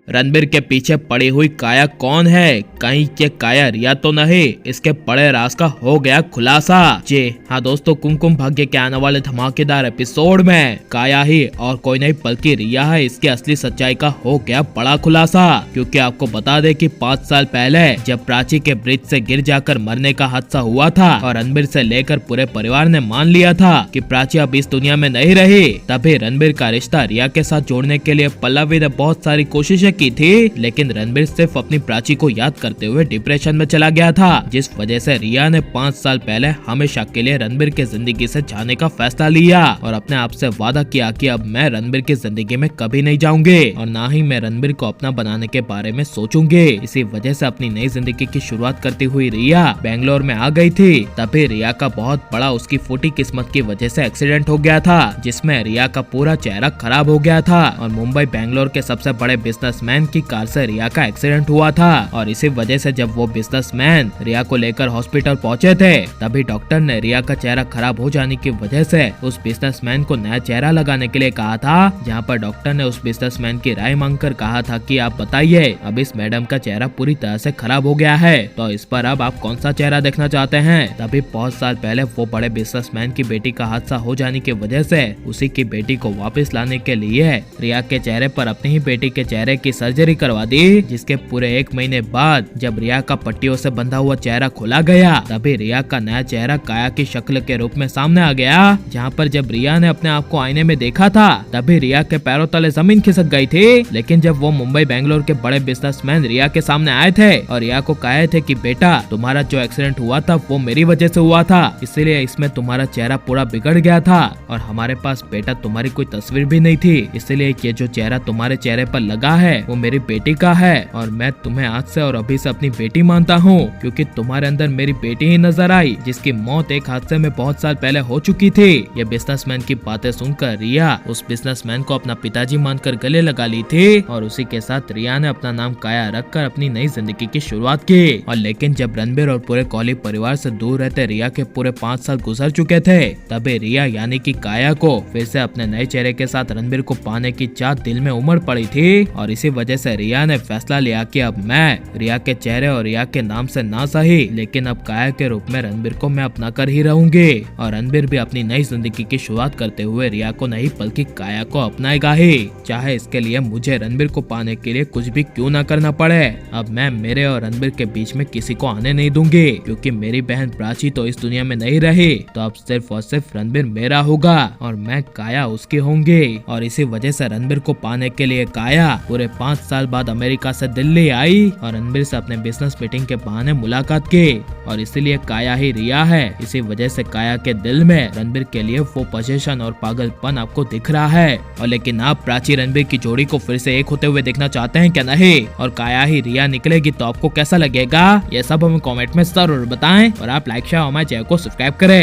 रणबीर के पीछे पड़ी हुई काया कौन है? कहीं ये काया रिया तो नहीं? इसके बड़े राज का हो गया खुलासा। जी हाँ दोस्तों, कुमकुम भाग्य के आने वाले धमाकेदार एपिसोड में काया ही और कोई नहीं बल्कि रिया है, इसकी असली सच्चाई का हो गया बड़ा खुलासा। क्योंकि आपको बता दे कि 5 साल पहले जब प्राची के ब्रिज से गिर जाकर मरने का हादसा हुआ था और रणबीर से लेकर पूरे परिवार ने मान लिया था कि प्राची अब इस दुनिया में नहीं रही, तभी रणबीर का रिश्ता रिया के साथ जोड़ने के लिए पल्लवी ने बहुत सारी कोशिशें की थी, लेकिन रणबीर सिर्फ अपनी प्राची को याद करते हुए डिप्रेशन में चला गया था, जिस वजह से रिया ने 5 साल पहले हमेशा के लिए रणबीर की जिंदगी से जाने का फैसला लिया और अपने आप से वादा किया कि अब मैं रणबीर की जिंदगी में कभी नहीं जाऊंगी और ना ही मैं रणबीर को अपना बनाने के बारे में सोचूंगी। इसी वजह से अपनी नई जिंदगी की शुरुआत करती हुई रिया बेंगलोर में आ गई थी। तभी रिया का बहुत बड़ा उसकी फूटी किस्मत की वजह से एक्सीडेंट हो गया था, जिसमें रिया का पूरा चेहरा खराब हो गया था और मुंबई बेंगलोर के सबसे बड़े बिजनेसमैन की कार से रिया का एक्सीडेंट हुआ था। और इसी वजह से जब वो बिजनेसमैन रिया को लेकर हॉस्पिटल पहुंचे थे, तभी डॉक्टर ने रिया का चेहरा खराब हो जाने की वजह से उस बिजनेसमैन को नया चेहरा लगाने के लिए कहा था, जहां पर डॉक्टर ने उस बिजनेसमैन की राय मांगकर कहा था कि आप बताइए, अब इस मैडम का चेहरा पूरी तरह से खराब हो गया है, तो इस पर अब आप कौन सा चेहरा देखना चाहते हैं। तभी बहुत साल पहले वो बड़े बिजनेसमैन की बेटी का हादसा हो जाने की वजह से उसी की बेटी को वापस लाने के लिए रिया के चेहरे पर अपनी ही बेटी के चेहरे की सर्जरी करवा दी, जिसके पूरे 1 महीने बाद जब रिया का पट्टियों से बंधा हुआ चेहरा खोला गया, तभी रिया का नया चेहरा काया की शक्ल के रूप में सामने आ गया। जहां पर जब रिया ने अपने आप को आईने में देखा था, तभी रिया के पैरों तले जमीन खिसक गई थी। लेकिन जब वो मुंबई बेंगलोर के बड़े बिजनेसमैन रिया के सामने आए थे और रिया को कहे थे कि बेटा, तुम्हारा जो एक्सीडेंट हुआ था वो मेरी वजह से हुआ था, इसलिए इसमें तुम्हारा चेहरा पूरा बिगड़ गया था और हमारे पास बेटा तुम्हारी कोई तस्वीर भी नहीं थी, इसलिए ये जो चेहरा तुम्हारे चेहरे पर लगा है वो मेरी बेटी का है और मैं तुम्हें आज से और अभी से अपनी बेटी मानता हूँ, क्योंकि तुम्हारे अंदर मेरी बेटी ही नजर आई, जिसकी मौत एक हादसे में बहुत साल पहले हो चुकी थी। ये बिजनेसमैन की बातें सुनकर रिया उस बिजनेसमैन को अपना पिताजी मानकर गले लगा ली थी और उसी के साथ रिया ने अपना नाम काया रखकर अपनी नई जिंदगी की शुरुआत की। और लेकिन जब रणबीर और पूरे कॉली परिवार से दूर रहते रिया के पूरे 5 साल गुजर चुके थे, तभी रिया यानी कि काया को फिर से अपने नए चेहरे के साथ रणबीर को पाने की चाह दिल में उमड़ पड़ी थी और इसी वजह से रिया ने फैसला लिया कि अब मैं रिया के चेहरे और रिया के नाम से ना सही, लेकिन अब काया के रूप में रणबीर को मैं अपना कर ही रहूंगी और रणबीर भी अपनी नई जिंदगी की शुरुआत करते हुए रिया को नहीं बल्कि काया को अपनाएगा ही, चाहे इसके लिए मुझे रणबीर को पाने के लिए कुछ भी क्यों ना करना पड़े। अब मैं मेरे और रणबीर के बीच में किसी को आने नहीं दूंगी, क्योंकि मेरी बहन प्राची तो इस दुनिया में नहीं रही, तो अब सिर्फ और सिर्फ रणबीर मेरा होगा और मैं काया उसकी होंगी। और इसी वजह से रणबीर को पाने के लिए काया पूरे 5 साल बाद अमेरिका से दिल्ली आई और रणबीर से अपने बिजनेस मीटिंग के बहाने मुलाकात की और इसीलिए काया ही रिया है। इसी वजह से काया के दिल में रणबीर के लिए वो पोजीशन और पागलपन आपको दिख रहा है। और लेकिन आप प्राची रणबीर की जोड़ी को फिर से एक होते हुए देखना चाहते हैं क्या? नहीं, और काया ही रिया निकलेगी तो आपको कैसा लगेगा? ये सब हमें कमेंट में जरूर बताएं और आप लाइक शेयर और हमारे चैनल को सब्सक्राइब करें।